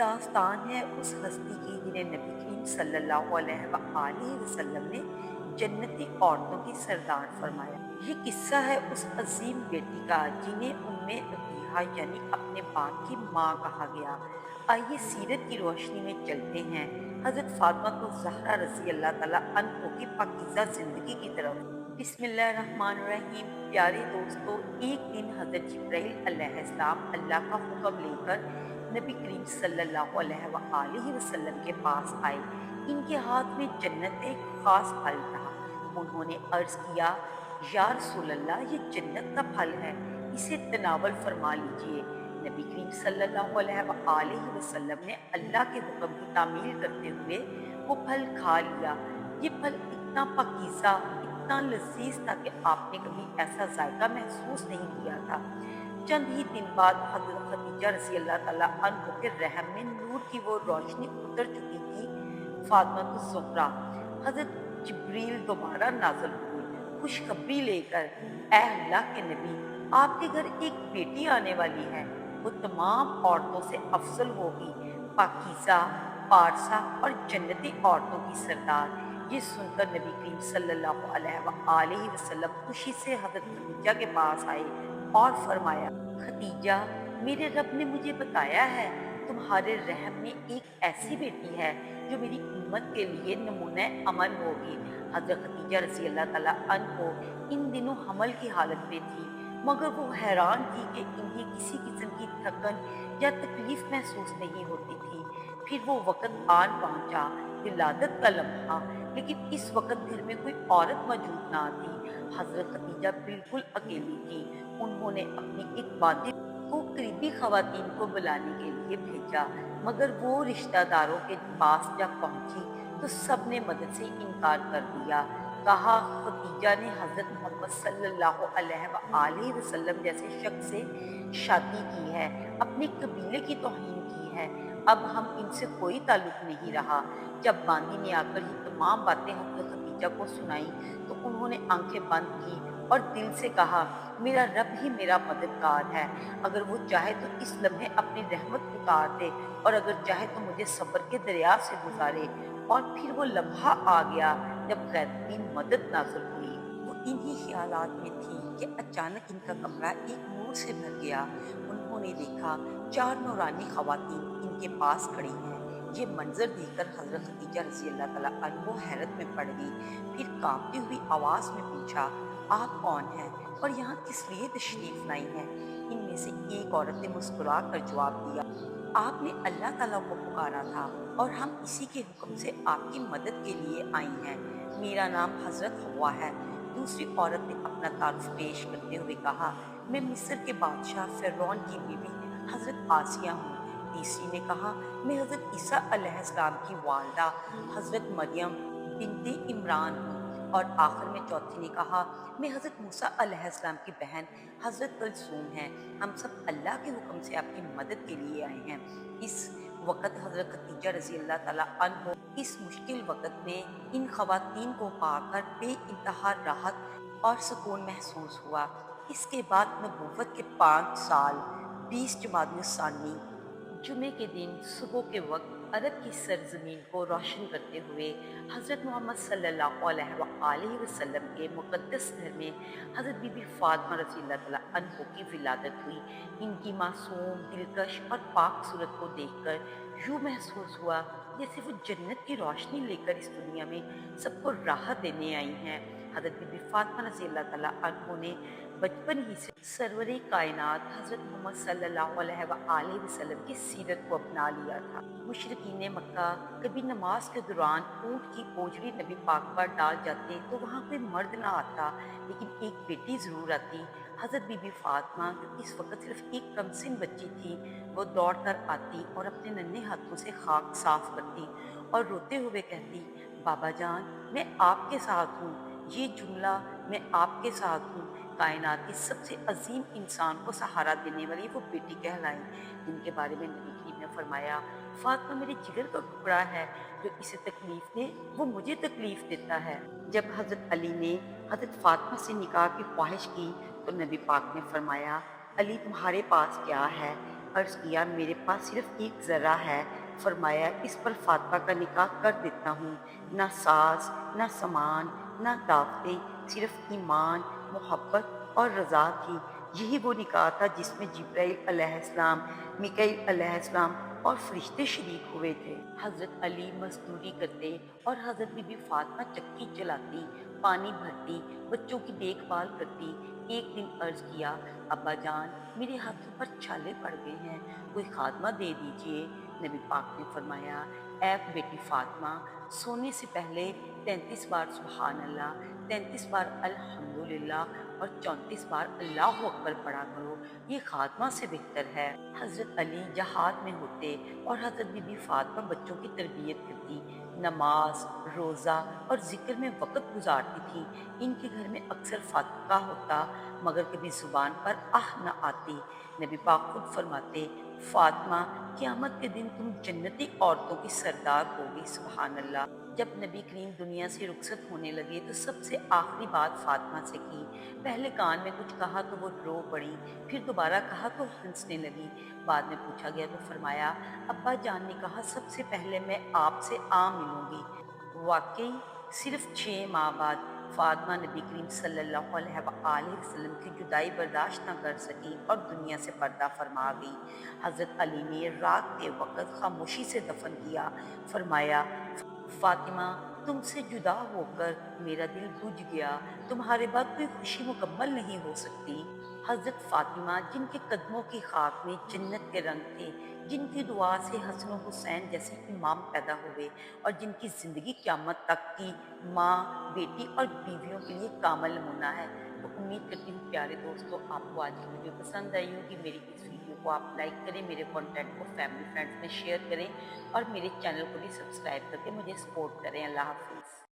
दास्तान है उस हस्ती की जिन्हें नबी करीम सल्लल्लाहु अलैहि वसल्लम ने जन्नती औरतों की सरदार फरमाया। ये किस्सा है उस अजीम बेटी का जिन्हें उम्मे अबीहा यानी अपने बाप की माँ कहा गया। आइए सीरत की रोशनी में चलते हैं हजरत फातिमा तो ज़हरा रज़ी अल्लाह ताला अन्हा की पाकीज़ा जिंदगी की तरफ। बिस्मिल्लाहिर्रहमानिर्रहीम। प्यारे दोस्तों, एक दिन हजरत जिब्राइल अलैहिस्सलाम अल्लाह का हुक्म लेकर नबी करीम सल्लल्लाहु अलैहि वसल्लम के पास आए। इनके हाथ में जन्नत एक खास फल था। उन्होंने अर्ज किया, या रसूल अल्लाह, ये जन्नत का फल है, इसे तनावल फरमा लीजिए। नबी करीम सल्लल्लाहु अलैहि वसल्लम ने अल्लाह के हुक्म की तामील करते हुए वो फल खा लिया। ये फल इतना पाकीज़ा, इतना लजीज था कि आपने कभी ऐसा जायका महसूस नहीं किया था। चंद ही दिन बाद हज़रत खदीजा रज़ी अल्लाह ताला अन्हा के रहम में नूर की वो रोशनी उतर चुकी थी। फातिमा तो ज़हरा, हज़रत जिब्रील दोबारा नाज़िल हुए खुशखबरी लेकर, ऐ अल्लाह के नबी, आपके घर एक बेटी आने वाली है, वो तमाम औरतों से अफजल होगी, पाकीज़ा, पारसा और जन्नती औरतों की सरदार। ये सुनकर नबी करीम सल्लल्लाहु अलैहि वसल्लम खुशी से हज़रत खदीजा के पास आए और फरमाया, खदीजा, मेरे रब ने मुझे बताया है तुम्हारे रहम में एक ऐसी बेटी है जो मेरी उम्मत के लिए नमूना अमल होगी। हज़रत खदीजा रज़ी अल्लाह ताला अन्हा इन दिनों हमल की हालत में थी, मगर वो हैरान थी कि इन्हें किसी किस्म की थकन या तकलीफ महसूस नहीं होती थी। फिर वो वक़्त आन पहुंचा, विलादत का लम्हा, लेकिन इस वक़्त घर में कोई औरत मौजूद ना थी। हज़रत खदीजा बिल्कुल अकेली थी। उन्होंने अपनी एक बातें को करीबी खवातीन को बुलाने के लिए भेजा, मगर वो रिश्तेदारों के पास जब पहुंची तो सबने मदद से इनकार कर दिया। कहा, खदीजा ने हज़रत मोहम्मद सल्लल्लाहु अलैहि वसल्लम जैसे शख्स से शादी की है, अपने कबीले की तौहीन की है, अब हम इनसे कोई ताल्लुक नहीं रहा। जब बांदी ने आकर ये तमाम बातें हज़रत खदीजा को सुनाई तो उन्होंने आंखें बंद की और दिल से कहा, मेरा रब ही मेरा मददगार है। अगर वो चाहे तो इस लम्हे अपनी रहमत उतार दे और अगर चाहे तो मुझे सब्र के दरिया से गुजारे। और फिर वो लम्हा आ गया जब गैबी मदद नाज़िल हुई। वो इन्हीं ख्यालात में थी कि अचानक इनका कमरा एक नूर से भर गया। उन्होंने देखा 4 नूरानी खवातीन इनके पास खड़ी हैं। ये मंजर देखकर हज़रत खदीजा रज़ी अल्लाह ताला अन्हा हैरत में पड़ गई। फिर कांपती हुई आवाज़ में पूछा, आप कौन हैं और यहाँ किस लिए तशरीफ़ लाई हैं? इनमें से एक औरत ने मुस्कुरा कर जवाब दिया, आपने अल्लाह ताला को पुकारा था और हम इसी के हुक्म से आपकी मदद के लिए आई हैं। मेरा नाम हज़रत हवा है। दूसरी औरत ने अपना तारुफ पेश करते हुए कहा, मैं मिस्र के बादशाह फ़िरौन की बीवी हज़रत आसिया हूँ। तीसरी ने कहा, मैं हज़रत ईसा अलैहिस्सलाम की वालदा हज़रत मरियम बिनते इमरान हूँ। और आखिर में चौथी ने कहा, मैं हज़रत मूसा अलैहिस्सलाम की बहन हज़रत कलसूम हैं। हम सब अल्लाह के हुक्म से आपकी मदद के लिए आए हैं। इस वक़्त हज़रत खदीजा रज़ी अल्लाह ताला अन्हा इस मुश्किल वक़्त में इन ख़वातीन को पाकर बेइंतहा राहत और सुकून महसूस हुआ। इसके बाद नबूवत के 5 साल 20 जमादी सानी जुमे के दिन सुबह के वक्त अरब की सरजमीन को रोशन करते हुए हज़रत मोहम्मद सल्लल्लाहु अलैहि वसल्लम के मुक़द्दस घर में हज़रत बीबी फ़ातिमा रज़ी अल्लाह तआला अन्हा की विलादत हुई। इनकी मासूम, दिलकश और पाक सूरत को देखकर यूँ महसूस हुआ जैसे वो जन्नत की रोशनी लेकर इस दुनिया में सबको राहत देने आई हैं। हज़रत बीबी फ़ातिमा रज़ी अल्लाह तआला अन्हा ने बचपन ही से सरवरे कायनात हज़रत मोहम्मद सल्लल्लाहु अलैहि वसल्लम की सीरत को अपना लिया था। मुशरिकीन मक्का कभी नमाज के दौरान ऊँट की ओजड़ी नबी पाक पर डाल जाते तो वहाँ कोई मर्द ना आता, लेकिन एक बेटी ज़रूर आती। हज़रत बीबी फ़ातिमा जो इस वक्त सिर्फ एक कमसिन बच्ची थी, वो दौड़ कर आती और अपने नन्हे हाथों से खाक साफ करती और रोते हुए कहती, बाबा जान, मैं आपके साथ हूँ। ये जुमला, मैं आपके साथ हूँ, कायनात की सबसे अजीम इंसान को सहारा देने वाली वो बेटी कहलाई, जिनके बारे में नबी करीम ने फरमाया, फातिमा मेरे जिगर का टुकड़ा है, जो इसे तकलीफ दे वो मुझे तकलीफ देता है। जब हज़रत अली ने हज़रत फातिमा से निकाह की ख्वाहिश की तो नबी पाक ने फरमाया, अली तुम्हारे पास क्या है? अर्ज़ किया, मेरे पास सिर्फ एक ज़रा है। फरमाया, इस पर फातिमा का निकाह कर देता हूँ। ना सास, ना सामान, ना दावतें, सिर्फ ईमान, मोहब्बत और रज़ा थी। यही वो निकाह था जिसमें जिब्राइल अलैहिस्सलाम, मीकाईल अलैहिस्सलाम और फरिश्ते शरीक हुए थे। हज़रत अली मज़दूरी करते और हज़रत बीबी फातिमा चक्की चलाती, पानी भरती, बच्चों की देखभाल करती। एक दिन अर्ज़ किया, अब्बा जान, मेरे हाथों पर छाले पड़ गए हैं, कोई खात्मा दे दीजिए। नबी पाक ने फरमाया, ऐ बेटी फातिमा, सोने से पहले 33 बार सुबहान अल्लाह, 33 बार अल्हम्दुलिल्लाह और 34 बार अल्लाहु अकबर पढ़ा करो, ये खात्मा से बेहतर है। हज़रत अली जहाद में होते और हज़रत बीबी फातिमा बच्चों की तरबियत करती, नमाज, रोज़ा और ज़िक्र में वक़्त गुजारती थी। इनके घर में अक्सर फातिहा होता, मगर कभी ज़ुबान पर आह न आती। नबी पाक खुद फरमाते, फातिमा, क़यामत के दिन तुम जन्नती औरतों की सरदार होगी। सुबहान अल्लाह। जब नबी करीम दुनिया से रुखसत होने लगे तो सबसे आखिरी बात फातिमा से की। पहले कान में कुछ कहा तो वो रो पड़ी, फिर दोबारा कहा तो हंसने लगी। बाद में पूछा गया तो फरमाया, अब्बा जान ने कहा सबसे पहले मैं आपसे आ मिलूंगी। वाकई सिर्फ 6 माह बाद फातिमा नबी करीम सल्लल्लाहु अलैहि वसल्लम की जुदाई बर्दाश्त न कर सकी और दुनिया से पर्दा फरमा गई। हज़रत अली ने रात के वक़्त खामोशी से दफन किया। फरमाया, फातिमा, तुमसे जुदा होकर मेरा दिल बुझ गया, तुम्हारे बाद कोई खुशी मुकम्मल नहीं हो सकती। हज़रत फातिमा, जिनके कदमों की खाक में जन्नत के रंग थे, जिनकी दुआ से हसन हुसैन जैसे इमाम पैदा हुए और जिनकी ज़िंदगी क़यामत तक की माँ, बेटी और बीवियों के लिए कामल नमूना है। तो उम्मीद करती हूँ प्यारे दोस्तों, आपको आज की वीडियो पसंद आई होगी। मेरी इस वीडियो को आप लाइक करें, मेरे कंटेंट को फैमिली फ्रेंड्स में शेयर करें और मेरे चैनल को भी सब्सक्राइब करके मुझे सपोर्ट करें। अल्लाह हाफ़िज़।